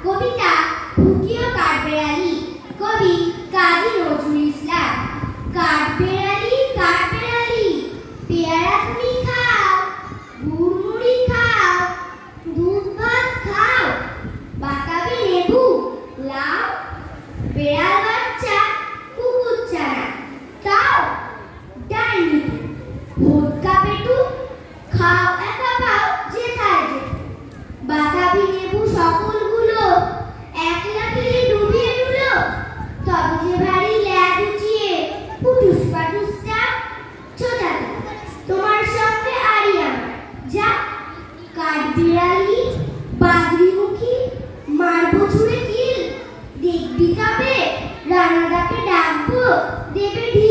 কবিতা ফুকিও কাঠবেড়ালি, কবি কাজী নজরুল ইসলাম। কাঠবেড়ালি কাঠবেড়ালি, পেয়ারা তুমি খাও, গুড়মুড়ি খাও, দুধ ভাত খাও, বাতাবি লেবু লাও, বেড়াল বাচ্চা কুকুর চানা তাও, ডাইনি ভোটকা পেটু খাও একা পাও যেথায় যে, বাতাবি লেবু সকলগুলো একলা খেলে ডুবিয়ে দুলো, তবে যে ভারী ল্যাজ উঁচিয়ে পুটুস পাটুস চাপ ছোটা তোমার সঙ্গে আরি আমার যা। কাঠবিড়ালি বাদরিমুখী মারবো ছুঁড়ে কিল, দেখবি তবে রানাদাকে ডাকবো দেবে ঢিল।